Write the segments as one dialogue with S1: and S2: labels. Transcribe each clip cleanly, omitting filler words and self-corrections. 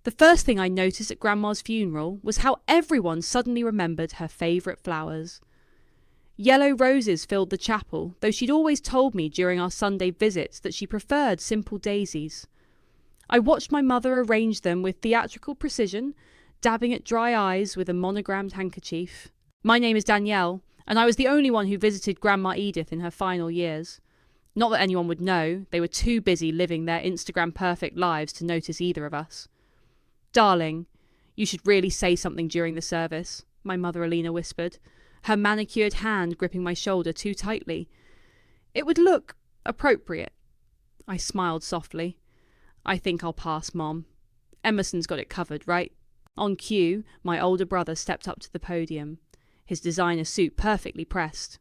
S1: The first thing I noticed at Grandma's funeral was how everyone suddenly remembered her favourite flowers. Yellow roses filled the chapel, though she'd always told me during our Sunday visits that she preferred simple daisies. I watched my mother arrange them with theatrical precision, dabbing at dry eyes with a monogrammed handkerchief. My name is Danielle, and I was the only one who visited Grandma Edith in her final years. Not that anyone would know, they were too busy living their Instagram-perfect lives to notice either of us. "Darling, you should really say something during the service," my mother Alina whispered, her manicured hand gripping my shoulder too tightly. "It would look appropriate." I smiled softly. "I think I'll pass, Mom. Emerson's got it covered, right?" On cue, my older brother stepped up to the podium, his designer suit perfectly pressed.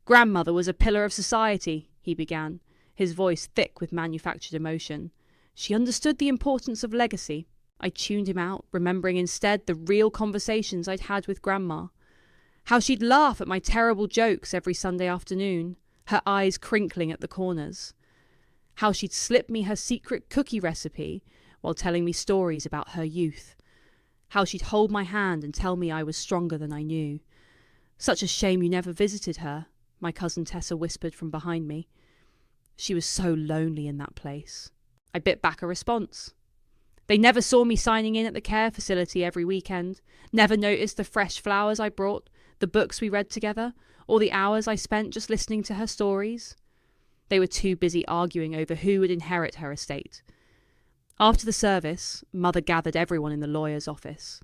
S1: "Grandmother was a pillar of society," he began, his voice thick with manufactured emotion. "She understood the importance of legacy." I tuned him out, remembering instead the real conversations I'd had with Grandma. How she'd laugh at my terrible jokes every Sunday afternoon, her eyes crinkling at the corners. How she'd slip me her secret cookie recipe while telling me stories about her youth. How she'd hold my hand and tell me I was stronger than I knew. "Such a shame you never visited her," my cousin Tessa whispered from behind me. She was so lonely in that place. I bit back a response. They never saw me signing in at the care facility every weekend, never noticed the fresh flowers I brought, the books we read together, or the hours I spent just listening to her stories. They were too busy arguing over who would inherit her estate. After the service, Mother gathered everyone in the lawyer's office.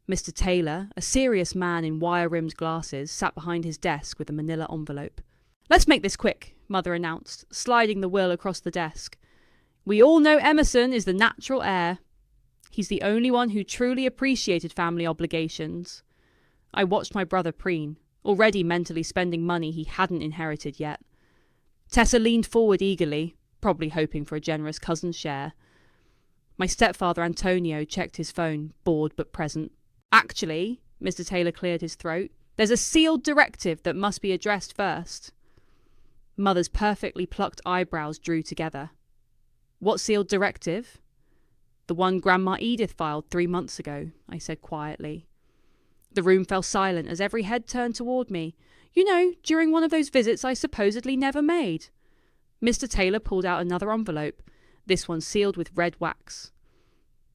S1: Mr. Taylor, a serious man in wire-rimmed glasses, sat behind his desk with a manila envelope. "Let's make this quick," Mother announced, sliding the will across the desk. "We all know Emerson is the natural heir. He's the only one who truly appreciated family obligations." I watched my brother preen, already mentally spending money he hadn't inherited yet. Tessa leaned forward eagerly, probably hoping for a generous cousin's share. My stepfather Antonio checked his phone, bored but present. "Actually," Mr. Taylor cleared his throat, "there's a sealed directive that must be addressed first." Mother's perfectly plucked eyebrows drew together. "What sealed directive?" "The one Grandma Edith filed 3 months ago," I said quietly. The room fell silent as every head turned toward me. You know, during one of those visits I supposedly never made. Mr. Taylor pulled out another envelope, this one sealed with red wax.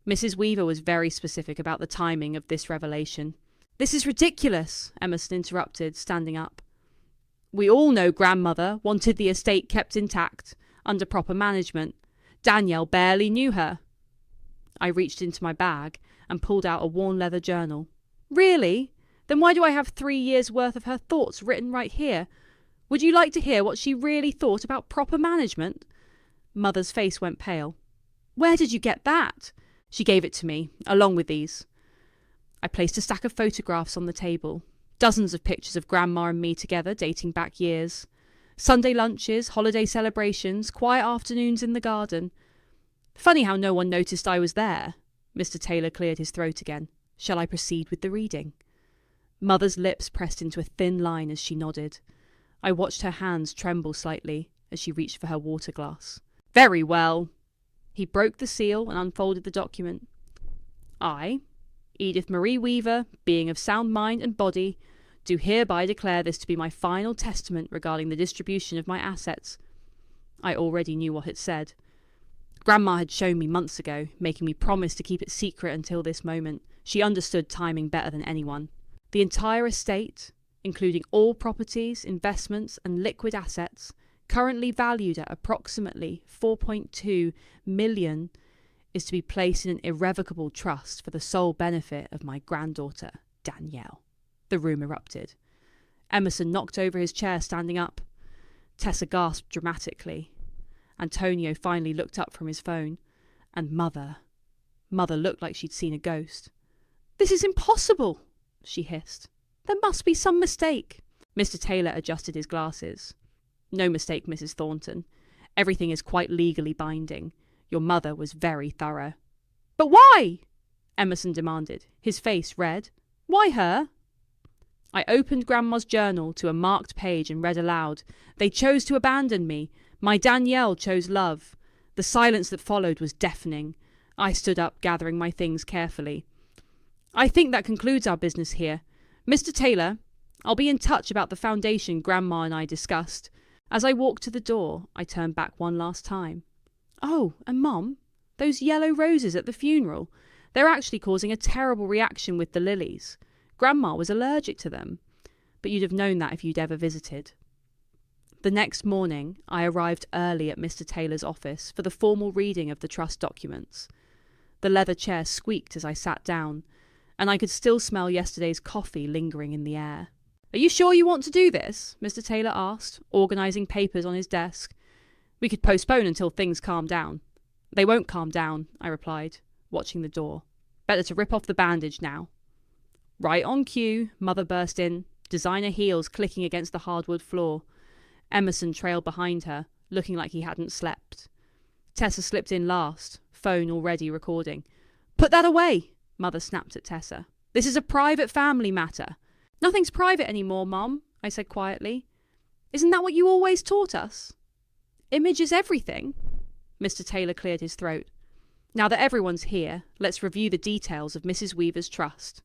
S1: Mrs. Weaver was very specific about the timing of this revelation. "This is ridiculous," Emerson interrupted, standing up. "We all know Grandmother wanted the estate kept intact, under proper management. Danielle barely knew her." I reached into my bag and pulled out a worn leather journal. "Really? Then why do I have 3 years' worth of her thoughts written right here? Would you like to hear what she really thought about proper management?" Mother's face went pale. "Where did you get that?" She gave it to me, along with these. I placed a stack of photographs on the table. Dozens of pictures of Grandma and me together, dating back years. Sunday lunches, holiday celebrations, quiet afternoons in the garden. "Funny how no one noticed I was there." Mr. Taylor cleared his throat again. "Shall I proceed with the reading?" Mother's lips pressed into a thin line as she nodded. I watched her hands tremble slightly as she reached for her water glass. "Very well." He broke the seal and unfolded the document. "I, Edith Marie Weaver, being of sound mind and body, do hereby declare this to be my final testament regarding the distribution of my assets." I already knew what it said. Grandma had shown me months ago, making me promise to keep it secret until this moment. She understood timing better than anyone. The entire estate, including all properties, investments, and liquid assets, currently valued at approximately 4.2 million, is to be placed in an irrevocable trust for the sole benefit of my granddaughter, Danielle. The room erupted. Emerson knocked over his chair, standing up. Tessa gasped dramatically. Antonio finally looked up from his phone. And Mother looked like she'd seen a ghost. "This is impossible," she hissed. "There must be some mistake." Mr. Taylor adjusted his glasses. "No mistake, Mrs. Thornton. Everything is quite legally binding. Your mother was very thorough." "But why?" Emerson demanded, his face red. "Why her?" I opened Grandma's journal to a marked page and read aloud. "They chose to abandon me. My Danielle chose love. The silence that followed was deafening. I stood up, gathering my things carefully. I think that concludes our business here. Mr. Taylor, I'll be in touch about the foundation Grandma and I discussed. As I walked to the door, I turned back one last time. Oh, and Mum, those yellow roses at the funeral, they're actually causing a terrible reaction with the lilies. Grandma was allergic to them, but you'd have known that if you'd ever visited. The next morning, I arrived early at Mr. Taylor's office for the formal reading of the trust documents. The leather chair squeaked as I sat down, and I could still smell yesterday's coffee lingering in the air. Are you sure you want to do this? Mr. Taylor asked, organising papers on his desk. We could postpone until things calm down. They won't calm down, I replied, watching the door. Better to rip off the bandage now. Right on cue, Mother burst in, designer heels clicking against the hardwood floor. Emerson trailed behind her, looking like he hadn't slept. Tessa slipped in last, phone already recording. Put that away, Mother snapped at Tessa. This is a private family matter. Nothing's private anymore, Mum, I said quietly. Isn't that what you always taught us? Image is everything. Mr. Taylor cleared his throat. Now that everyone's here, let's review the details of Mrs. Weaver's trust.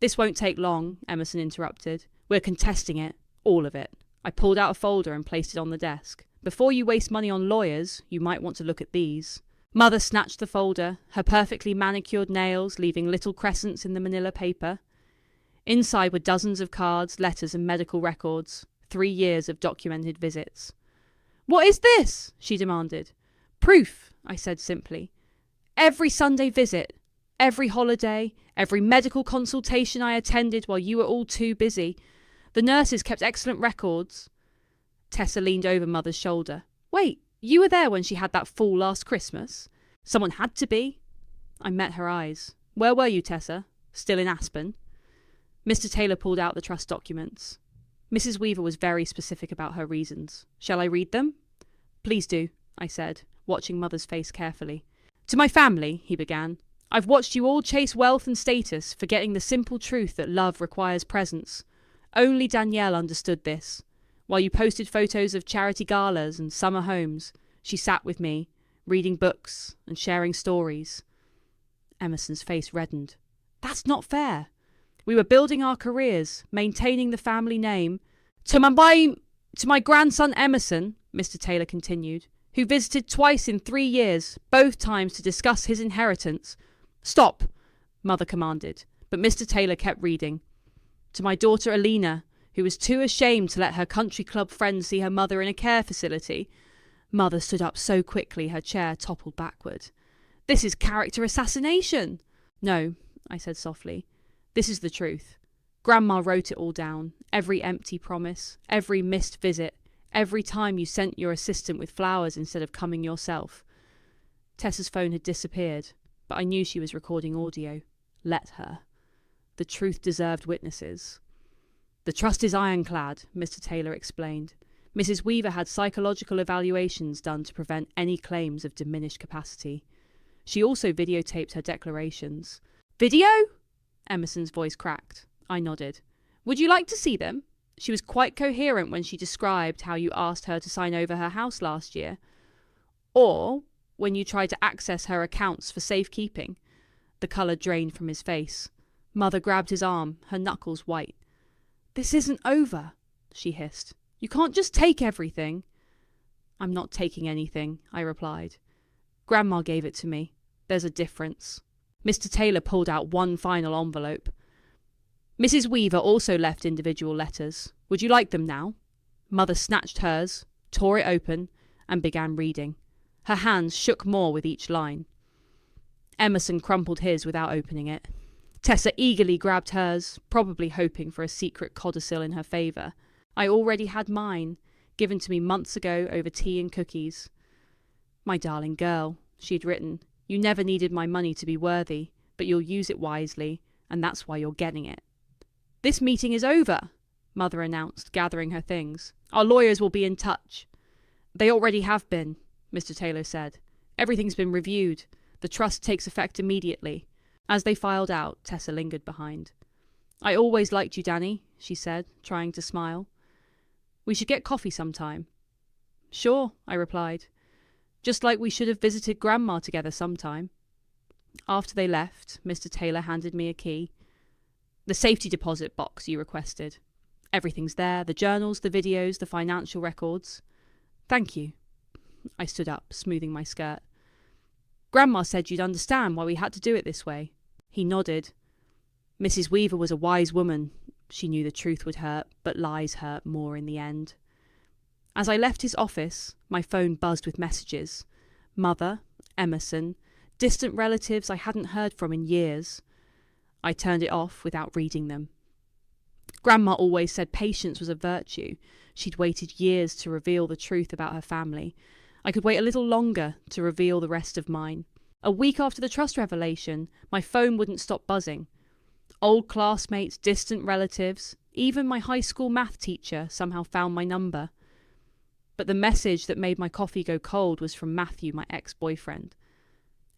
S1: This won't take long, Emerson interrupted. We're contesting it, all of it. I pulled out a folder and placed it on the desk. Before you waste money on lawyers, you might want to look at these. Mother snatched the folder, her perfectly manicured nails leaving little crescents in the manila paper. Inside were dozens of cards, letters and medical records. 3 years of documented visits. What is this? She demanded. Proof, I said simply. Every Sunday visit, every holiday, every medical consultation I attended while you were all too busy. The nurses kept excellent records. Tessa leaned over Mother's shoulder. Wait, you were there when she had that fall last Christmas? Someone had to be. I met her eyes. Where were you, Tessa? Still in Aspen? Mr. Taylor pulled out the trust documents. Mrs. Weaver was very specific about her reasons. Shall I read them? Please do, I said, watching Mother's face carefully. To my family, he began, I've watched you all chase wealth and status, forgetting the simple truth that love requires presence. Only Danielle understood this. While you posted photos of charity galas and summer homes, she sat with me, reading books and sharing stories. Emerson's face reddened. That's not fair. We were building our careers, maintaining the family name. To my grandson Emerson, Mr. Taylor continued, who visited twice in 3 years, both times to discuss his inheritance. Stop, Mother commanded, but Mr. Taylor kept reading. To my daughter Alina, who was too ashamed to let her country club friends see her mother in a care facility. Mother stood up so quickly her chair toppled backward. This is character assassination. No, I said softly. This is the truth. Grandma wrote it all down, every empty promise, every missed visit, every time you sent your assistant with flowers instead of coming yourself. Tessa's phone had disappeared, but I knew she was recording audio. Let her. The truth deserved witnesses. The trust is ironclad, Mr. Taylor explained. Mrs. Weaver had psychological evaluations done to prevent any claims of diminished capacity. She also videotaped her declarations. Video? Emerson's voice cracked. I nodded. Would you like to see them? She was quite coherent when she described how you asked her to sign over her house last year. Or when you tried to access her accounts for safekeeping. The colour drained from his face. Mother grabbed his arm, her knuckles white. This isn't over, she hissed. You can't just take everything. I'm not taking anything, I replied. Grandma gave it to me. There's a difference. Mr. Taylor pulled out one final envelope. Mrs. Weaver also left individual letters. Would you like them now? Mother snatched hers, tore it open, and began reading. Her hands shook more with each line. Emerson crumpled his without opening it. Tessa eagerly grabbed hers, probably hoping for a secret codicil in her favour. I already had mine, given to me months ago over tea and cookies. My darling girl, she'd written, you never needed my money to be worthy, but you'll use it wisely, and that's why you're getting it. This meeting is over, Mother announced, gathering her things. Our lawyers will be in touch. They already have been, Mr. Taylor said. Everything's been reviewed. The trust takes effect immediately. As they filed out, Tessa lingered behind. I always liked you, Danny, she said, trying to smile. We should get coffee sometime. Sure, I replied. Just like we should have visited Grandma together sometime. After they left, Mr. Taylor handed me a key. The safety deposit box you requested. Everything's there, the journals, the videos, the financial records. Thank you. I stood up, smoothing my skirt. Grandma said you'd understand why we had to do it this way. He nodded. Mrs. Weaver was a wise woman. She knew the truth would hurt, but lies hurt more in the end. As I left his office, my phone buzzed with messages. Mother, Emerson, distant relatives I hadn't heard from in years. I turned it off without reading them. Grandma always said patience was a virtue. She'd waited years to reveal the truth about her family. I could wait a little longer to reveal the rest of mine. A week after the trust revelation, my phone wouldn't stop buzzing. Old classmates, distant relatives, even my high school math teacher somehow found my number. But the message that made my coffee go cold was from Matthew, my ex-boyfriend.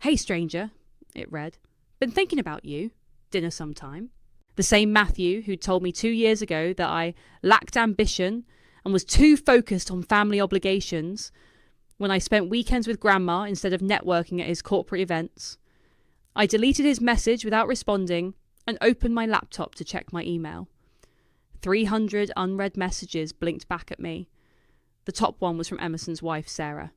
S1: Hey stranger, it read. Been thinking about you. Dinner sometime. The same Matthew who'd told me 2 years ago that I lacked ambition and was too focused on family obligations when I spent weekends with Grandma instead of networking at his corporate events. I deleted his message without responding and opened my laptop to check my email. 300 unread messages blinked back at me. The top one was from Emerson's wife, Sarah.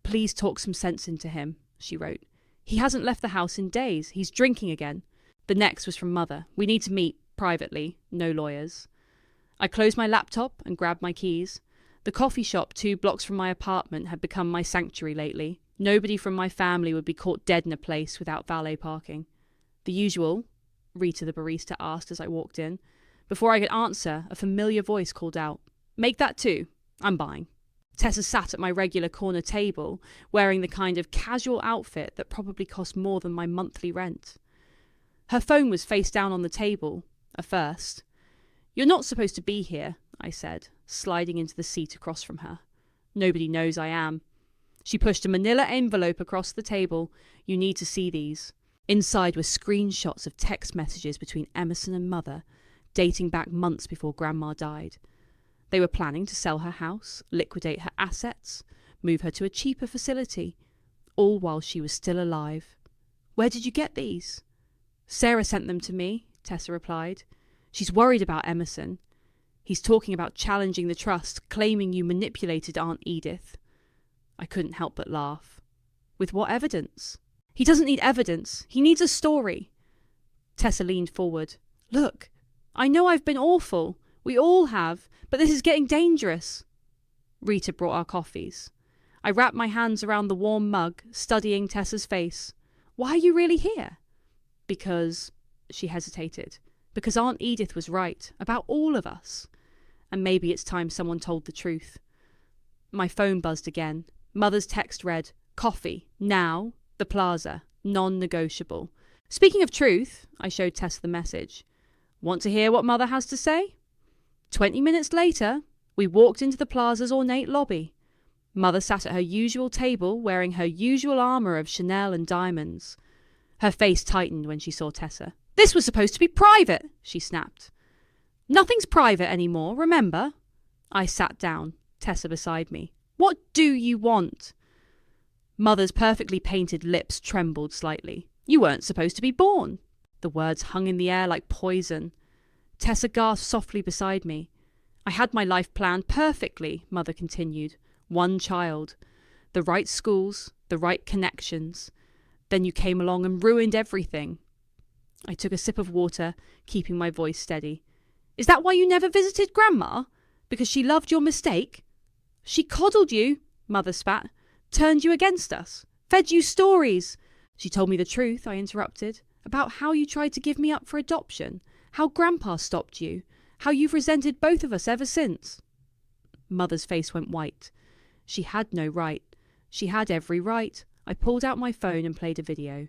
S1: Please talk some sense into him, she wrote. He hasn't left the house in days. He's drinking again. The next was from Mother. We need to meet privately, no lawyers. I closed my laptop and grabbed my keys. The coffee shop 2 blocks from my apartment had become my sanctuary lately. Nobody from my family would be caught dead in a place without valet parking. The usual, Rita the barista asked as I walked in. Before I could answer, a familiar voice called out, Make that 2. I'm buying. Tessa sat at my regular corner table, wearing the kind of casual outfit that probably cost more than my monthly rent. Her phone was face down on the table, a first. You're not supposed to be here, I said, sliding into the seat across from her. Nobody knows I am. She pushed a manila envelope across the table. You need to see these. Inside were screenshots of text messages between Emerson and Mother, dating back months before Grandma died. They were planning to sell her house, liquidate her assets, move her to a cheaper facility, all while she was still alive. Where did you get these? Sarah sent them to me, Tessa replied. She's worried about Emerson. He's talking about challenging the trust, claiming you manipulated Aunt Edith. I couldn't help but laugh. With what evidence? He doesn't need evidence. He needs a story. Tessa leaned forward. Look, I know I've been awful. We all have, but this is getting dangerous. Rita brought our coffees. I wrapped my hands around the warm mug, studying Tessa's face. Why are you really here? Because, she hesitated, because Aunt Edith was right, about all of us. And maybe it's time someone told the truth. My phone buzzed again. Mother's text read, Coffee, now, the plaza, non-negotiable. Speaking of truth, I showed Tessa the message. Want to hear what Mother has to say? 20 minutes later, we walked into the plaza's ornate lobby. Mother sat at her usual table, wearing her usual armour of Chanel and diamonds. Her face tightened when she saw Tessa. This was supposed to be private, she snapped. Nothing's private anymore, remember? I sat down, Tessa beside me. What do you want? Mother's perfectly painted lips trembled slightly. You weren't supposed to be born. The words hung in the air like poison. Tessa gasped softly beside me. I had my life planned perfectly, Mother continued. 1 child. The right schools, the right connections. Then you came along and ruined everything. I took a sip of water, keeping my voice steady. Is that why you never visited Grandma? Because she loved your mistake? She coddled you, Mother spat. Turned you against us. Fed you stories. She told me the truth, I interrupted, about how you tried to give me up for adoption, how Grandpa stopped you, how you've resented both of us ever since. Mother's face went white. She had no right. She had every right. I pulled out my phone and played a video.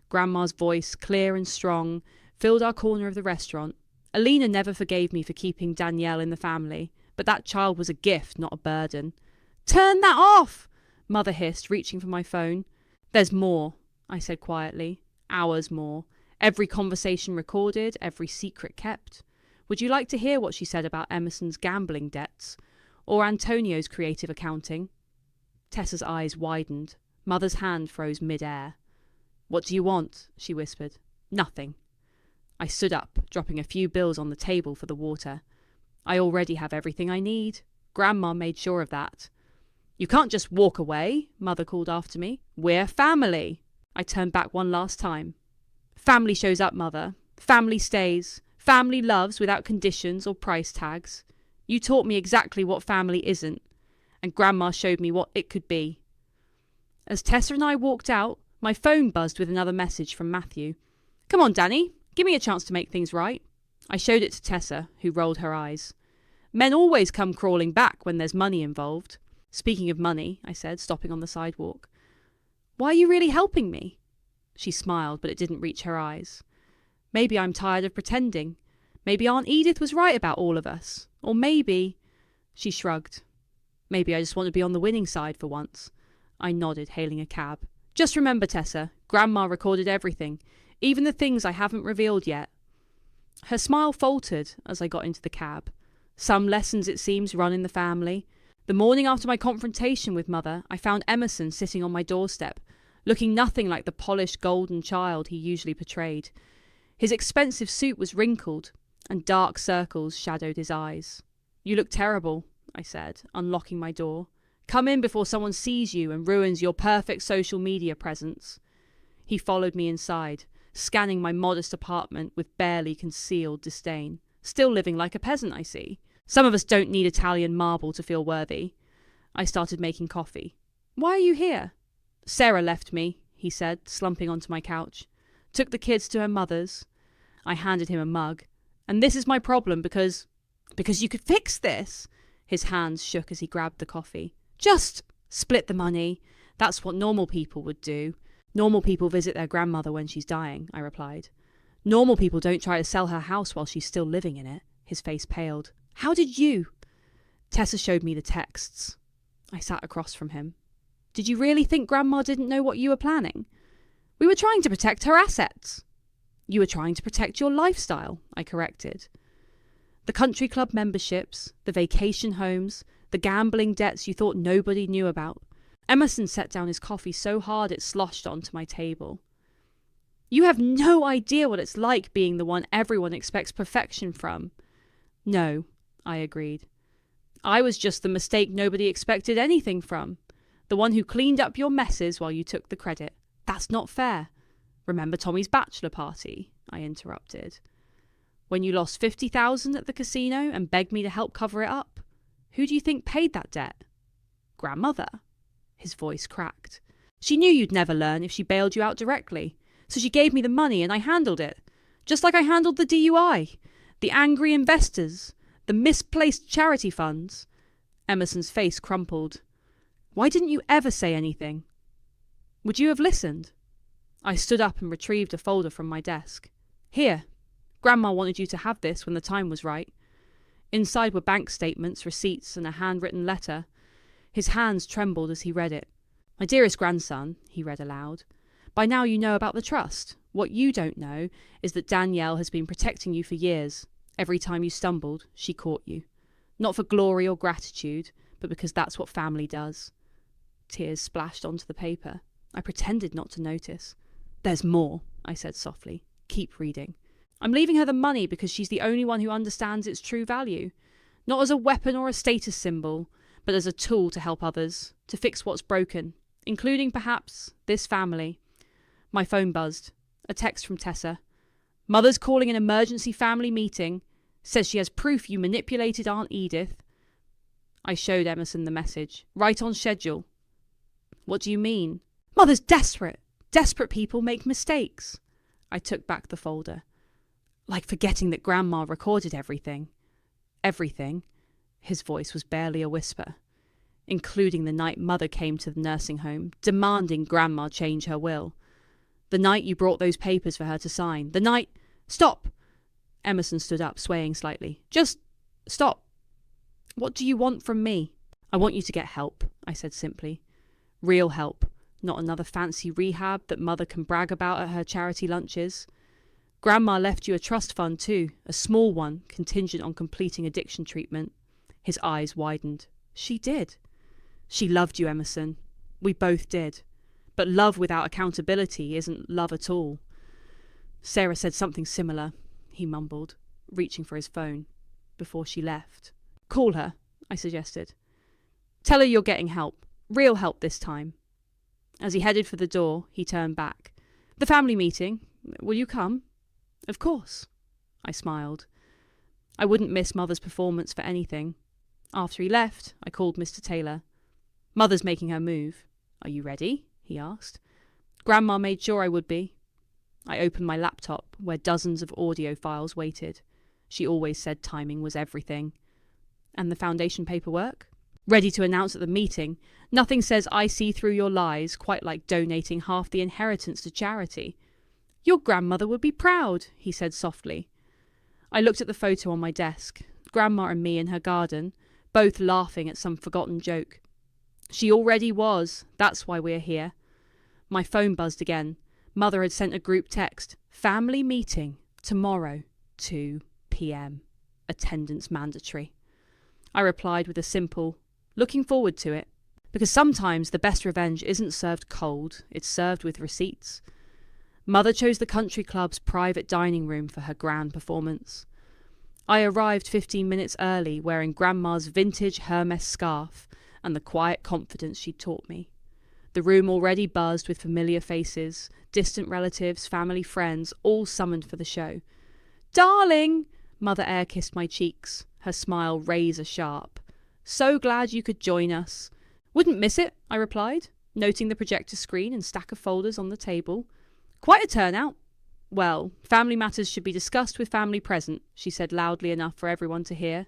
S1: Grandma's voice, clear and strong, filled our corner of the restaurant. Alina never forgave me for keeping Danielle in the family, but that child was a gift, not a burden. Turn that off! Mother hissed, reaching for my phone. There's more, I said quietly. Hours more. Every conversation recorded, every secret kept. Would you like to hear what she said about Emerson's gambling debts? Or Antonio's creative accounting? Tessa's eyes widened. Mother's hand froze mid-air. What do you want? She whispered. Nothing. I stood up, dropping a few bills on the table for the water. I already have everything I need. Grandma made sure of that. You can't just walk away, Mother called after me. We're family. I turned back one last time. Family shows up, Mother. Family stays. Family loves without conditions or price tags. You taught me exactly what family isn't, and Grandma showed me what it could be. As Tessa and I walked out, my phone buzzed with another message from Matthew. Come on, Danny, give me a chance to make things right. I showed it to Tessa, who rolled her eyes. Men always come crawling back when there's money involved. Speaking of money, I said, stopping on the sidewalk. Why are you really helping me? She smiled, but it didn't reach her eyes. Maybe I'm tired of pretending. Maybe Aunt Edith was right about all of us. Or maybe... She shrugged. Maybe I just want to be on the winning side for once. I nodded, hailing a cab. Just remember, Tessa, Grandma recorded everything, even the things I haven't revealed yet. Her smile faltered as I got into the cab. Some lessons, it seems, run in the family. The morning after my confrontation with Mother, I found Emerson sitting on my doorstep, looking nothing like the polished golden child he usually portrayed. His expensive suit was wrinkled, and dark circles shadowed his eyes. You look terrible, I said, unlocking my door. Come in before someone sees you and ruins your perfect social media presence. He followed me inside, scanning my modest apartment with barely concealed disdain. Still living like a peasant, I see. Some of us don't need Italian marble to feel worthy. I started making coffee. Why are you here? Sarah left me, he said, slumping onto my couch. Took the kids to her mother's. I handed him a mug. And this is my problem because you could fix this. His hands shook as he grabbed the coffee. Just split the money. That's what normal people would do. Normal people visit their grandmother when she's dying, I replied. Normal people don't try to sell her house while she's still living in it. His face paled. How did you? Tessa showed me the texts. I sat across from him. Did you really think Grandma didn't know what you were planning? We were trying to protect her assets. You were trying to protect your lifestyle, I corrected. The country club memberships, the vacation homes, the gambling debts you thought nobody knew about. Emerson set down his coffee so hard it sloshed onto my table. You have no idea what it's like being the one everyone expects perfection from. No, I agreed. I was just the mistake nobody expected anything from. The one who cleaned up your messes while you took the credit. That's not fair. Remember Tommy's bachelor party? I interrupted. When you lost 50,000 at the casino and begged me to help cover it up? Who do you think paid that debt? Grandmother. His voice cracked. She knew you'd never learn if she bailed you out directly, so she gave me the money and I handled it. Just like I handled the DUI, the angry investors, the misplaced charity funds. Emerson's face crumpled. Why didn't you ever say anything? Would you have listened? I stood up and retrieved a folder from my desk. Here. Grandma wanted you to have this when the time was right. Inside were bank statements, receipts, and a handwritten letter. His hands trembled as he read it. My dearest grandson, he read aloud, by now you know about the trust. What you don't know is that Danielle has been protecting you for years. Every time you stumbled, she caught you. Not for glory or gratitude, but because that's what family does. Tears splashed onto the paper. I pretended not to notice. There's more, I said softly. Keep reading. I'm leaving her the money because she's the only one who understands its true value. Not as a weapon or a status symbol, but as a tool to help others, to fix what's broken, including perhaps this family. My phone buzzed. A text from Tessa. Mother's calling an emergency family meeting. Says she has proof you manipulated Aunt Edith. I showed Emerson the message. Right on schedule. What do you mean? Mother's desperate. Desperate people make mistakes. I took back the folder. Like forgetting that Grandma recorded everything. Everything. His voice was barely a whisper. Including the night Mother came to the nursing home, demanding Grandma change her will. The night you brought those papers for her to sign. The night... Stop! Emerson stood up, swaying slightly. Just stop. What do you want from me? I want you to get help, I said simply. Real help. Not another fancy rehab that Mother can brag about at her charity lunches. Grandma left you a trust fund too, a small one, contingent on completing addiction treatment. His eyes widened. She did. She loved you, Emerson. We both did. But love without accountability isn't love at all. Sarah said something similar, he mumbled, reaching for his phone, before she left. Call her, I suggested. Tell her you're getting help. Real help this time. As he headed for the door, he turned back. The family meeting. Will you come? Of course. I smiled. I wouldn't miss Mother's performance for anything. After he left, I called Mr. Taylor. Mother's making her move. Are you ready? He asked. Grandma made sure I would be. I opened my laptop, where dozens of audio files waited. She always said timing was everything. And the foundation paperwork? Ready to announce at the meeting, nothing says I see through your lies quite like donating half the inheritance to charity. Your grandmother would be proud, he said softly. I looked at the photo on my desk, Grandma and me in her garden, both laughing at some forgotten joke. She already was, that's why we're here. My phone buzzed again. Mother had sent a group text. Family meeting, tomorrow, 2 p.m. Attendance mandatory. I replied with a simple, looking forward to it. Because sometimes the best revenge isn't served cold, it's served with receipts. Mother chose the country club's private dining room for her grand performance. I arrived 15 minutes early wearing Grandma's vintage Hermes scarf and the quiet confidence she'd taught me. The room already buzzed with familiar faces, distant relatives, family friends, all summoned for the show. Darling! Mother air-kissed my cheeks, her smile razor-sharp. So glad you could join us. Wouldn't miss it, I replied, noting the projector screen and stack of folders on the table. Quite a turnout. Well, family matters should be discussed with family present, she said loudly enough for everyone to hear.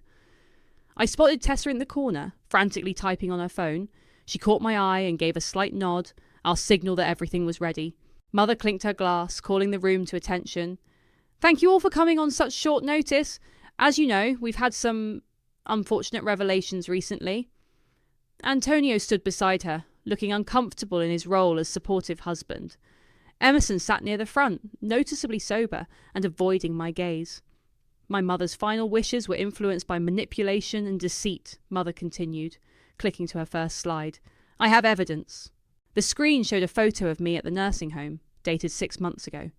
S1: I spotted Tessa in the corner, frantically typing on her phone. She caught my eye and gave a slight nod, our signal that everything was ready. Mother clinked her glass, calling the room to attention. Thank you all for coming on such short notice. As you know, we've had some unfortunate revelations recently. Antonio stood beside her, looking uncomfortable in his role as supportive husband. Emerson sat near the front, noticeably sober, and avoiding my gaze. My mother's final wishes were influenced by manipulation and deceit, Mother continued, clicking to her first slide. I have evidence. The screen showed a photo of me at the nursing home, dated 6 months ago.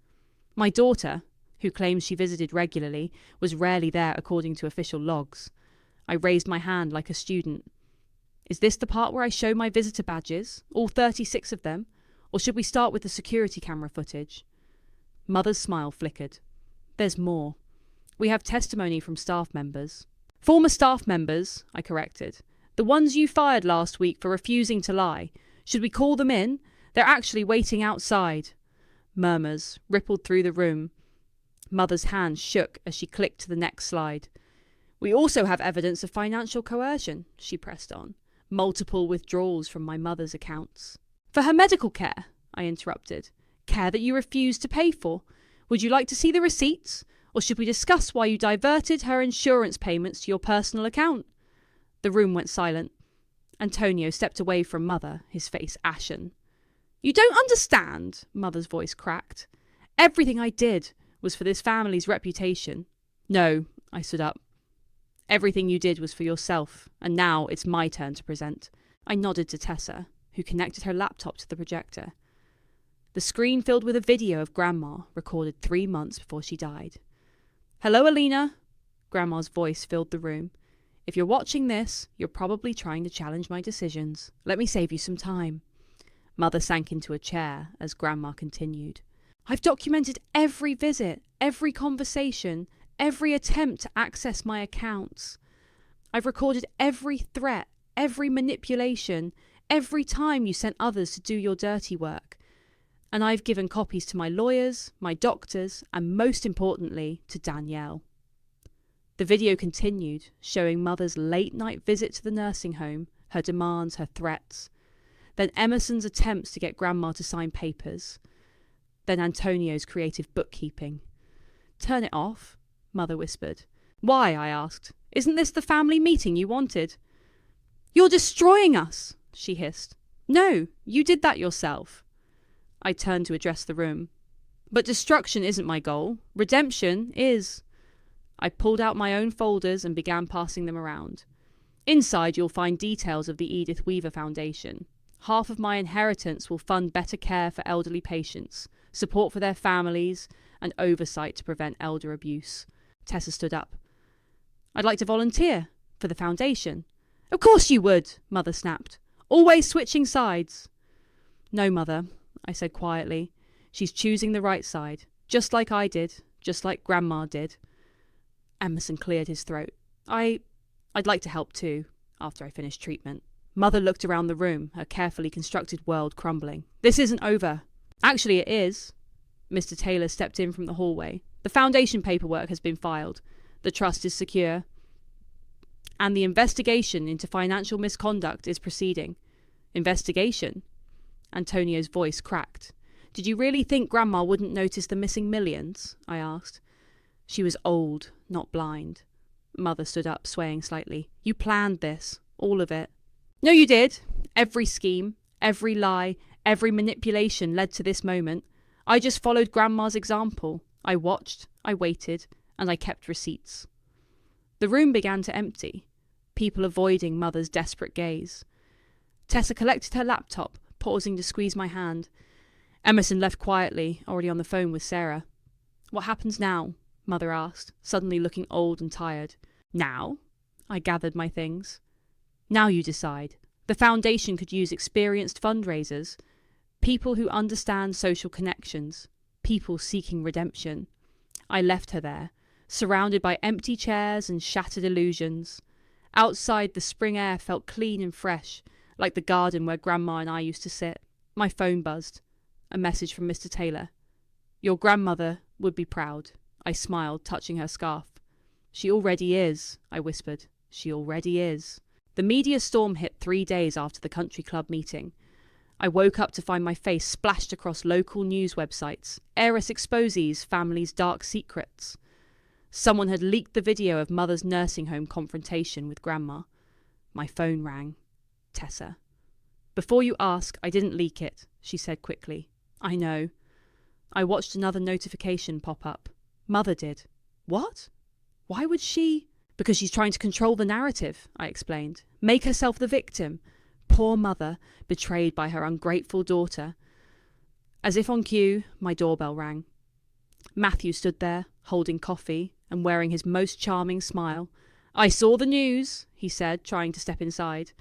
S1: My daughter, who claims she visited regularly, was rarely there according to official logs. I raised my hand like a student. Is this the part where I show my visitor badges, all 36 of them? Or should we start with the security camera footage? Mother's smile flickered. There's more. We have testimony from staff members. Former staff members, I corrected. The ones you fired last week for refusing to lie. Should we call them in? They're actually waiting outside. Murmurs rippled through the room. Mother's hand shook as she clicked to the next slide. We also have evidence of financial coercion, she pressed on. Multiple withdrawals from my mother's accounts. For her medical care, I interrupted. Care that you refused to pay for. Would you like to see the receipts? Or should we discuss why you diverted her insurance payments to your personal account? The room went silent. Antonio stepped away from Mother, his face ashen. You don't understand, Mother's voice cracked. Everything I did was for this family's reputation. No, I stood up. Everything you did was for yourself, and now it's my turn to present. I nodded to Tessa, who connected her laptop to the projector. The screen filled with a video of Grandma, recorded 3 months before she died. Hello, Alina. Grandma's voice filled the room. If you're watching this, you're probably trying to challenge my decisions. Let me save you some time. Mother sank into a chair as Grandma continued. I've documented every visit, every conversation, every attempt to access my accounts. I've recorded every threat, every manipulation, every time you sent others to do your dirty work. And I've given copies to my lawyers, my doctors, and most importantly, to Danielle. The video continued, showing Mother's late-night visit to the nursing home, her demands, her threats. Then Emerson's attempts to get Grandma to sign papers. Then Antonio's creative bookkeeping. Turn it off, Mother whispered. Why? I asked. Isn't this the family meeting you wanted? You're destroying us, she hissed. No, you did that yourself. I turned to address the room. But destruction isn't my goal. Redemption is. I pulled out my own folders and began passing them around. Inside you'll find details of the Edith Weaver Foundation. Half of my inheritance will fund better care for elderly patients, support for their families, and oversight to prevent elder abuse. Tessa stood up. I'd like to volunteer for the foundation. Of course you would, Mother snapped. Always switching sides. No, Mother, I said quietly. She's choosing the right side, just like I did, just like Grandma did. Emerson cleared his throat. I'd like to help too, after I finished treatment. Mother looked around the room, her carefully constructed world crumbling. This isn't over. Actually, it is. Mr. Taylor stepped in from the hallway. The foundation paperwork has been filed. The trust is secure. And the investigation into financial misconduct is proceeding. Investigation? Antonio's voice cracked. Did you really think Grandma wouldn't notice the missing millions? I asked. She was old, not blind. Mother stood up, swaying slightly. You planned this. All of it. No, you did. Every scheme, every lie, every manipulation led to this moment. I just followed Grandma's example. I watched, I waited, and I kept receipts. The room began to empty, people avoiding Mother's desperate gaze. Tessa collected her laptop, pausing to squeeze my hand. Emerson left quietly, already on the phone with Sarah. What happens now? Mother asked, suddenly looking old and tired. Now? I gathered my things. Now you decide. The foundation could use experienced fundraisers, people who understand social connections, people seeking redemption. I left her there, surrounded by empty chairs and shattered illusions. Outside, the spring air felt clean and fresh, like the garden where Grandma and I used to sit. My phone buzzed. A message from Mr. Taylor. Your grandmother would be proud. I smiled, touching her scarf. She already is, I whispered. She already is. The media storm hit 3 days after the country club meeting. I woke up to find my face splashed across local news websites. Heiress exposes family's dark secrets. Someone had leaked the video of Mother's nursing home confrontation with Grandma. My phone rang. Tessa. Before you ask, I didn't leak it, she said quickly. I know. I watched another notification pop up. Mother did. What? Why would she? Because she's trying to control the narrative, I explained. Make herself the victim. Poor Mother, betrayed by her ungrateful daughter. As if on cue, my doorbell rang. Matthew stood there, holding coffee and wearing his most charming smile. I saw the news, he said, trying to step inside.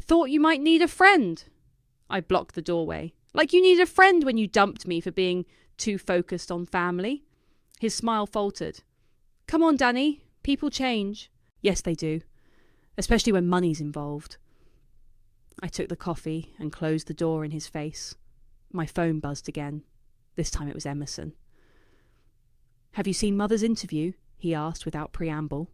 S1: Thought you might need a friend. I blocked the doorway. Like you needed a friend when you dumped me for being too focused on family. His smile faltered. Come on, Danny. People change. Yes, they do. Especially when money's involved. I took the coffee and closed the door in his face. My phone buzzed again. This time it was Emerson. Have you seen Mother's interview? He asked without preamble.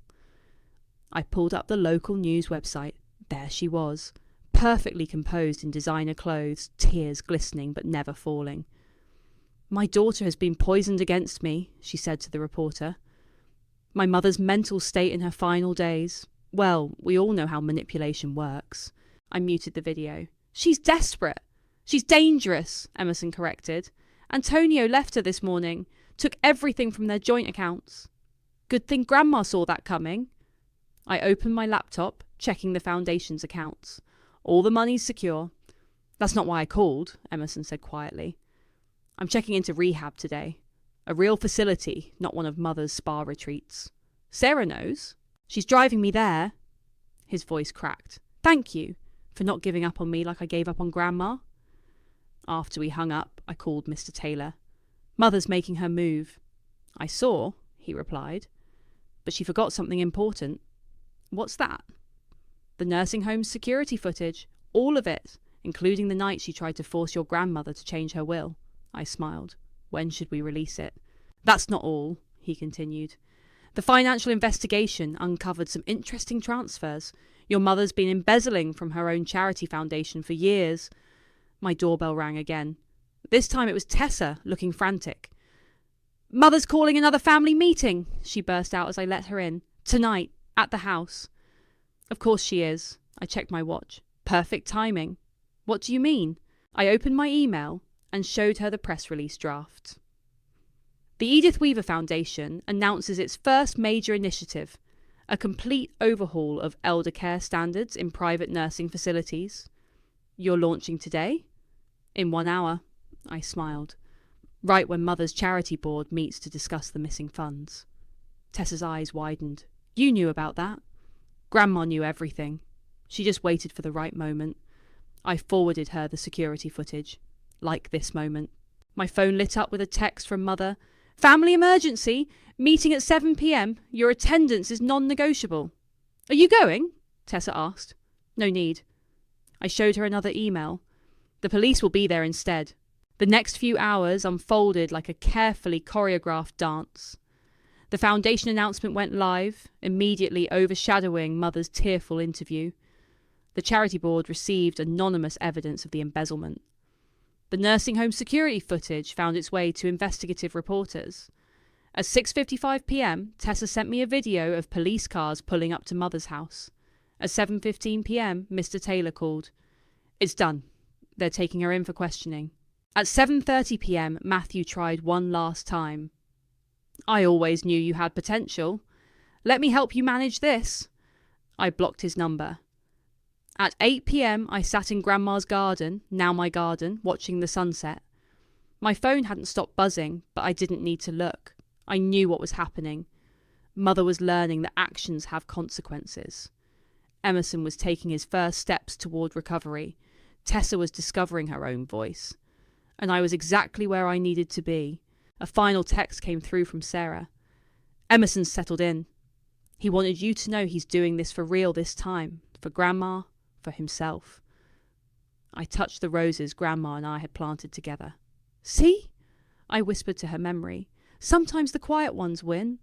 S1: I pulled up the local news website. There she was, perfectly composed in designer clothes, tears glistening but never falling. My daughter has been poisoned against me, she said to the reporter. My mother's mental state in her final days. Well, we all know how manipulation works. I muted the video. She's desperate. She's dangerous, Emerson corrected. Antonio left her this morning, took everything from their joint accounts. Good thing Grandma saw that coming. I opened my laptop, checking the foundation's accounts. All the money's secure. That's not why I called, Emerson said quietly. I'm checking into rehab today. A real facility, not one of Mother's spa retreats. Sarah knows. She's driving me there. His voice cracked. Thank you for not giving up on me like I gave up on Grandma. After we hung up, I called Mr. Taylor. Mother's making her move. I saw, he replied. But she forgot something important. What's that? The nursing home's security footage. All of it, including the night she tried to force your grandmother to change her will. I smiled. When should we release it? That's not all, he continued. The financial investigation uncovered some interesting transfers. Your mother's been embezzling from her own charity foundation for years. My doorbell rang again. This time it was Tessa, looking frantic. Mother's calling another family meeting, she burst out as I let her in. Tonight, at the house. Of course she is. I checked my watch. Perfect timing. What do you mean? I opened my email and showed her the press release draft. The Edith Weaver Foundation announces its first major initiative, a complete overhaul of elder care standards in private nursing facilities. You're launching today? In 1 hour, I smiled. Right when Mother's charity board meets to discuss the missing funds. Tessa's eyes widened. You knew about that? Grandma knew everything. She just waited for the right moment. I forwarded her the security footage. Like this moment. My phone lit up with a text from Mother. Family emergency! Meeting at 7 p.m. Your attendance is non-negotiable. Are you going? Tessa asked. No need. I showed her another email. The police will be there instead. The next few hours unfolded like a carefully choreographed dance. The foundation announcement went live, immediately overshadowing Mother's tearful interview. The charity board received anonymous evidence of the embezzlement. The nursing home security footage found its way to investigative reporters. At 6:55 p.m, Tessa sent me a video of police cars pulling up to Mother's house. At 7:15 p.m, Mr. Taylor called. It's done. They're taking her in for questioning. At 7:30 p.m, Matthew tried one last time. I always knew you had potential. Let me help you manage this. I blocked his number. At 8 p.m, I sat in Grandma's garden, now my garden, watching the sunset. My phone hadn't stopped buzzing, but I didn't need to look. I knew what was happening. Mother was learning that actions have consequences. Emerson was taking his first steps toward recovery. Tessa was discovering her own voice. And I was exactly where I needed to be. A final text came through from Sarah. Emerson's settled in. He wanted you to know he's doing this for real this time. For Grandma, for himself. I touched the roses Grandma and I had planted together. See? I whispered to her memory. Sometimes the quiet ones win.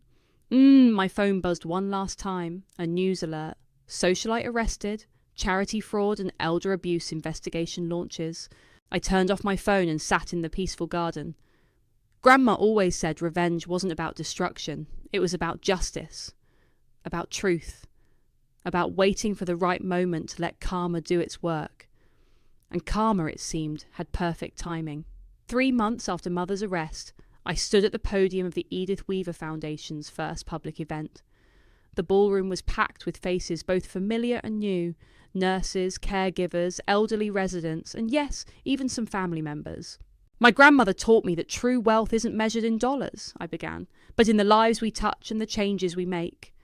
S1: My phone buzzed one last time. A news alert. Socialite arrested. Charity fraud and elder abuse investigation launches. I turned off my phone and sat in the peaceful garden. Grandma always said revenge wasn't about destruction. It was about justice. About truth. About waiting for the right moment to let karma do its work. And karma, it seemed, had perfect timing. 3 months after Mother's arrest, I stood at the podium of the Edith Weaver Foundation's first public event. The ballroom was packed with faces both familiar and new, nurses, caregivers, elderly residents, and yes, even some family members. My grandmother taught me that true wealth isn't measured in dollars, I began, but in the lives we touch and the changes we make.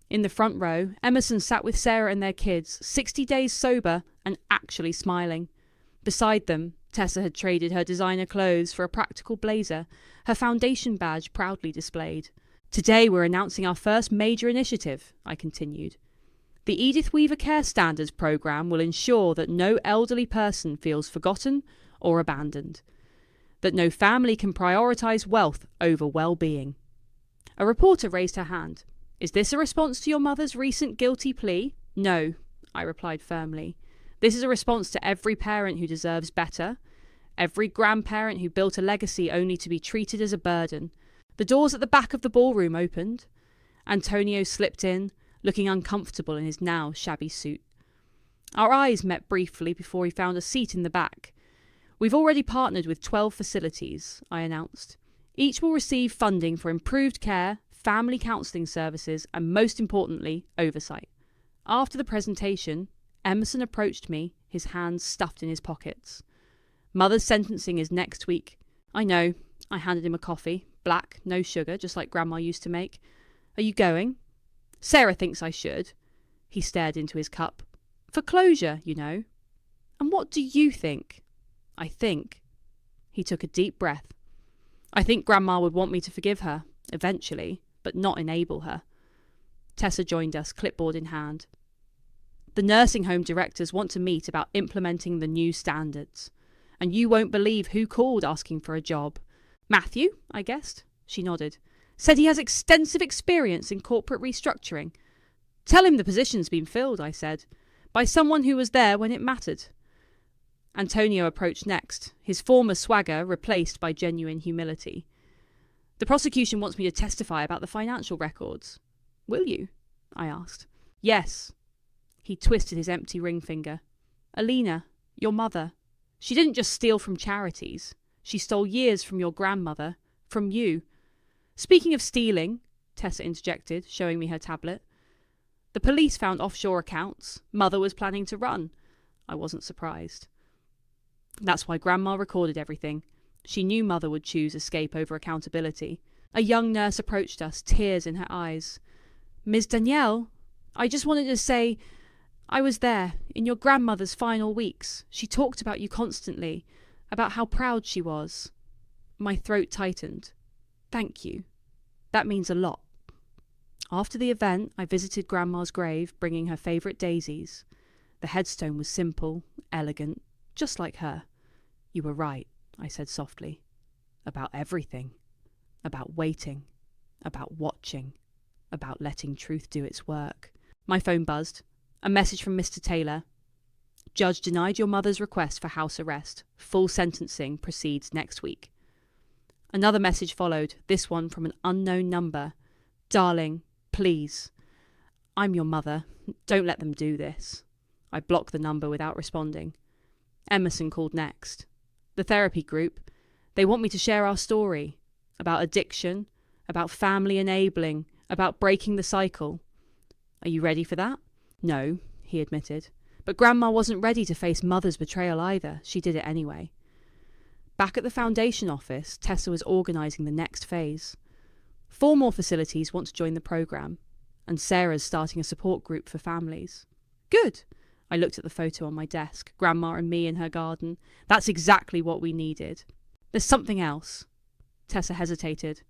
S1: In the front row, Emerson sat with Sarah and their kids, 60 days sober and actually smiling. Beside them, Tessa had traded her designer clothes for a practical blazer, her foundation badge proudly displayed. Today we're announcing our first major initiative, I continued. The Edith Weaver Care Standards program will ensure that no elderly person feels forgotten or abandoned, that no family can prioritise wealth over well-being. A reporter raised her hand. Is this a response to your mother's recent guilty plea? No, I replied firmly. This is a response to every parent who deserves better, every grandparent who built a legacy only to be treated as a burden. The doors at the back of the ballroom opened. Antonio slipped in, looking uncomfortable in his now shabby suit. Our eyes met briefly before he found a seat in the back. We've already partnered with 12 facilities, I announced. Each will receive funding for improved care, family counselling services, and most importantly, oversight. After the presentation, Emerson approached me, his hands stuffed in his pockets. Mother's sentencing is next week. I know. I handed him a coffee. Black, no sugar, just like Grandma used to make. Are you going? Sarah thinks I should. He stared into his cup. For closure, you know. And what do you think? I think. He took a deep breath. I think Grandma would want me to forgive her, eventually, but not enable her. Tessa joined us, clipboard in hand. The nursing home directors want to meet about implementing the new standards. And you won't believe who called asking for a job. Matthew, I guessed. She nodded. Said he has extensive experience in corporate restructuring. Tell him the position's been filled, I said, by someone who was there when it mattered. Antonio approached next, his former swagger replaced by genuine humility. The prosecution wants me to testify about the financial records. Will you? I asked. Yes. He twisted his empty ring finger. Alina, your mother. She didn't just steal from charities. She stole years from your grandmother, from you. Speaking of stealing, Tessa interjected, showing me her tablet. The police found offshore accounts Mother was planning to run. I wasn't surprised. That's why Grandma recorded everything. She knew Mother would choose escape over accountability. A young nurse approached us, tears in her eyes. "Ms. Danielle, I just wanted to say I was there in your grandmother's final weeks. She talked about you constantly, about how proud she was." My throat tightened. "Thank you. That means a lot." After the event, I visited Grandma's grave, bringing her favourite daisies. The headstone was simple, elegant, just like her. "You were right," I said softly. "About everything. About waiting. About watching. About letting truth do its work." My phone buzzed. A message from Mr. Taylor. "Judge denied your mother's request for house arrest. Full sentencing proceeds next week." Another message followed, this one from an unknown number. "Darling, please. I'm your mother. Don't let them do this." I blocked the number without responding. Emerson called next. The therapy group. They want me to share our story. About addiction, about family enabling, about breaking the cycle. "Are you ready for that?" "No," he admitted. But Grandma wasn't ready to face Mother's betrayal either. She did it anyway. Back at the foundation office, Tessa was organising the next phase. 4 more facilities want to join the programme, and Sarah's starting a support group for families. Good. I looked at the photo on my desk, Grandma and me in her garden. That's exactly what we needed. "There's something else." Tessa hesitated.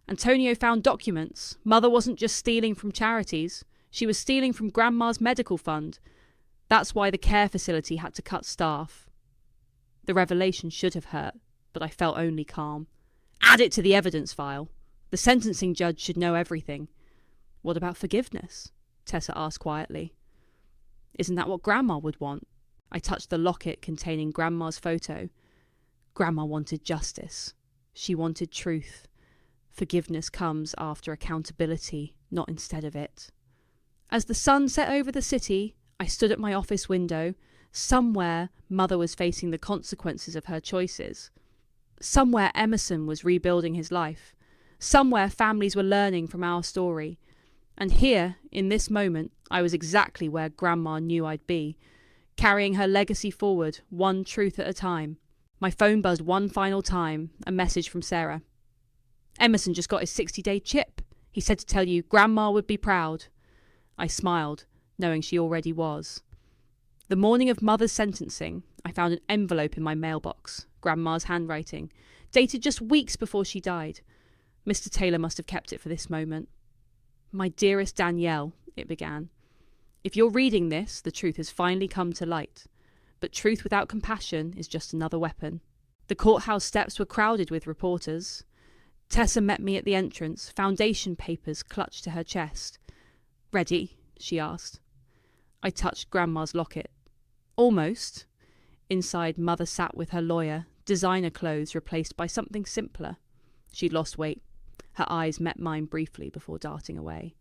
S1: "Antonio found documents. Mother wasn't just stealing from charities. She was stealing from Grandma's medical fund. That's why the care facility had to cut staff." The revelation should have hurt, but I felt only calm. "Add it to the evidence file. The sentencing judge should know everything." "What about forgiveness?" Tessa asked quietly. "Isn't that what Grandma would want?" I touched the locket containing Grandma's photo. Grandma wanted justice. She wanted truth. Forgiveness comes after accountability, not instead of it. As the sun set over the city, I stood at my office window. Somewhere, Mother was facing the consequences of her choices. Somewhere, Emerson was rebuilding his life. Somewhere, families were learning from our story. And here, in this moment, I was exactly where Grandma knew I'd be, carrying her legacy forward, one truth at a time. My phone buzzed one final time, a message from Sarah. "Emerson just got his 60-day chip. He said to tell you Grandma would be proud." I smiled, knowing she already was. The morning of Mother's sentencing, I found an envelope in my mailbox, Grandma's handwriting, dated just weeks before she died. Mr. Taylor must have kept it for this moment. "My dearest Danielle," it began. "If you're reading this, the truth has finally come to light. But truth without compassion is just another weapon." The courthouse steps were crowded with reporters. Tessa met me at the entrance, foundation papers clutched to her chest. "Ready?" she asked. I touched Grandma's locket. Almost. Inside, Mother sat with her lawyer, designer clothes replaced by something simpler. She'd lost weight. Her eyes met mine briefly before darting away.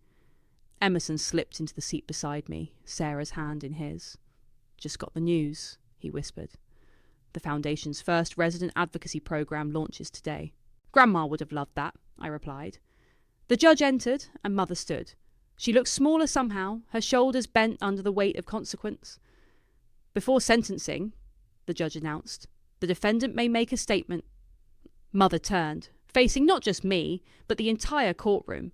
S1: Emerson slipped into the seat beside me, Sarah's hand in his. "Just got the news," he whispered. "The Foundation's first resident advocacy program launches today." "Grandma would have loved that," I replied. The judge entered, and Mother stood. She looked smaller somehow, her shoulders bent under the weight of consequence. "Before sentencing," the judge announced, "the defendant may make a statement." Mother turned, facing not just me, but the entire courtroom.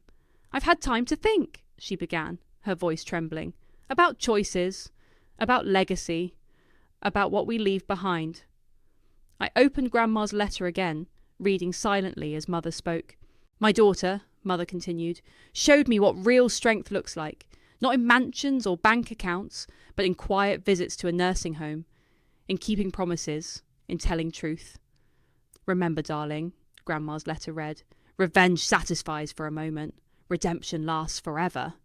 S1: "I've had time to think," she began, her voice trembling, "about choices, about legacy, about what we leave behind." I opened Grandma's letter again, reading silently as Mother spoke. "My daughter," Mother continued, "showed me what real strength looks like, not in mansions or bank accounts, but in quiet visits to a nursing home, in keeping promises, in telling truth. Remember, darling," Grandma's letter read, "revenge satisfies for a moment. Redemption lasts forever."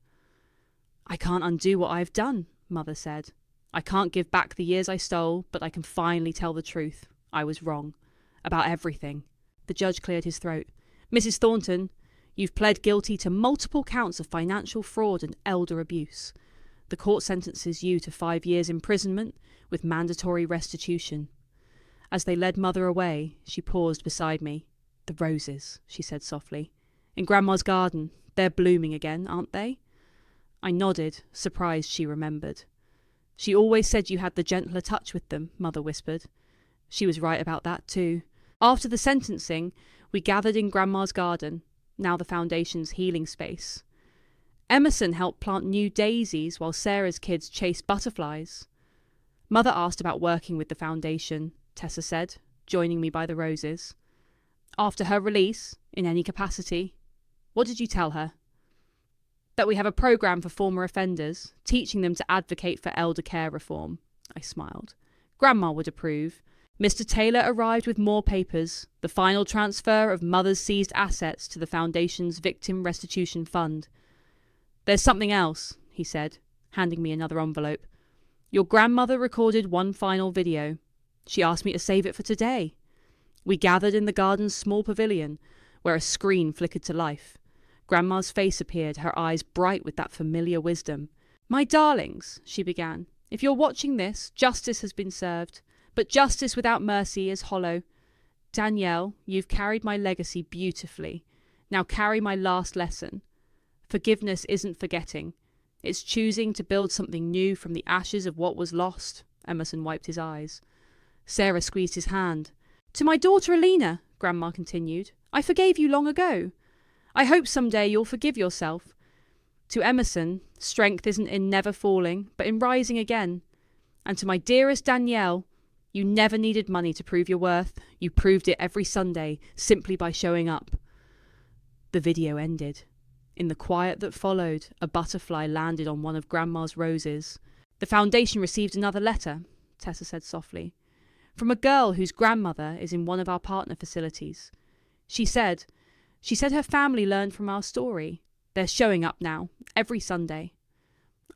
S1: "I can't undo what I've done," Mother said. "I can't give back the years I stole, but I can finally tell the truth. I was wrong. About everything." The judge cleared his throat. "Mrs. Thornton, you've pled guilty to multiple counts of financial fraud and elder abuse. The court sentences you to 5 years imprisonment with mandatory restitution." As they led Mother away, she paused beside me. "The roses," she said softly. "In Grandma's garden. They're blooming again, aren't they?" I nodded, surprised she remembered. She always said you had the gentler touch with them, Mother whispered. She was right about that too. After the sentencing, we gathered in Grandma's garden, now the Foundation's healing space. Emerson helped plant new daisies while Sarah's kids chased butterflies. Mother asked about working with the Foundation, Tessa said, joining me by the roses. After her release, in any capacity. What did you tell her? That we have a program for former offenders, teaching them to advocate for elder care reform. I smiled. Grandma would approve. Mr. Taylor arrived with more papers, the final transfer of Mother's seized assets to the Foundation's Victim Restitution Fund. There's something else, he said, handing me another envelope. Your grandmother recorded one final video. She asked me to save it for today. We gathered in the garden's small pavilion, where a screen flickered to life. Grandma's face appeared, her eyes bright with that familiar wisdom. My darlings, she began, if you're watching this, justice has been served. But justice without mercy is hollow. Danielle, you've carried my legacy beautifully. Now carry my last lesson. Forgiveness isn't forgetting. It's choosing to build something new from the ashes of what was lost. Emerson wiped his eyes. Sarah squeezed his hand. To my daughter Alina, Grandma continued, I forgave you long ago. I hope someday you'll forgive yourself. To Emerson, strength isn't in never falling, but in rising again. And to my dearest Danielle, you never needed money to prove your worth. You proved it every Sunday, simply by showing up. The video ended. In the quiet that followed, a butterfly landed on one of Grandma's roses. The Foundation received another letter, Tessa said softly, from a girl whose grandmother is in one of our partner facilities. She said her family learned from our story. They're showing up now, every Sunday.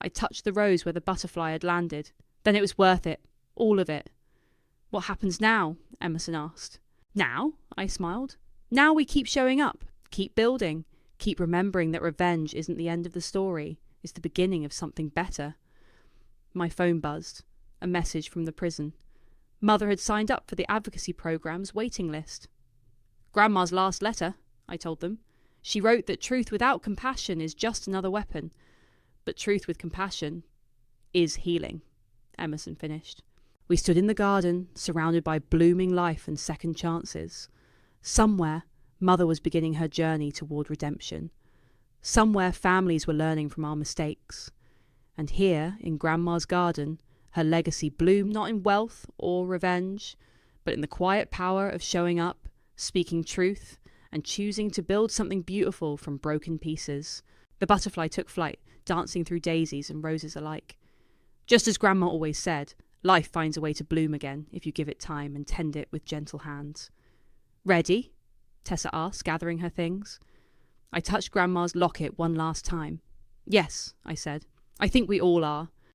S1: I touched the rose where the butterfly had landed. Then it was worth it. All of it. What happens now? Emerson asked. Now? I smiled. Now we keep showing up, keep building, keep remembering that revenge isn't the end of the story, it's the beginning of something better. My phone buzzed. A message from the prison. Mother had signed up for the advocacy program's waiting list. Grandma's last letter, I told them. She wrote that truth without compassion is just another weapon, but truth with compassion is healing, Emerson finished. We stood in the garden, surrounded by blooming life and second chances. Somewhere, Mother was beginning her journey toward redemption. Somewhere, families were learning from our mistakes. And here, in Grandma's garden, her legacy bloomed not in wealth or revenge, but in the quiet power of showing up, speaking truth, and choosing to build something beautiful from broken pieces. The butterfly took flight, dancing through daisies and roses alike. Just as Grandma always said, life finds a way to bloom again if you give it time and tend it with gentle hands. Ready? Tessa asked, gathering her things. I touched Grandma's locket one last time. Yes, I said. I think we all are.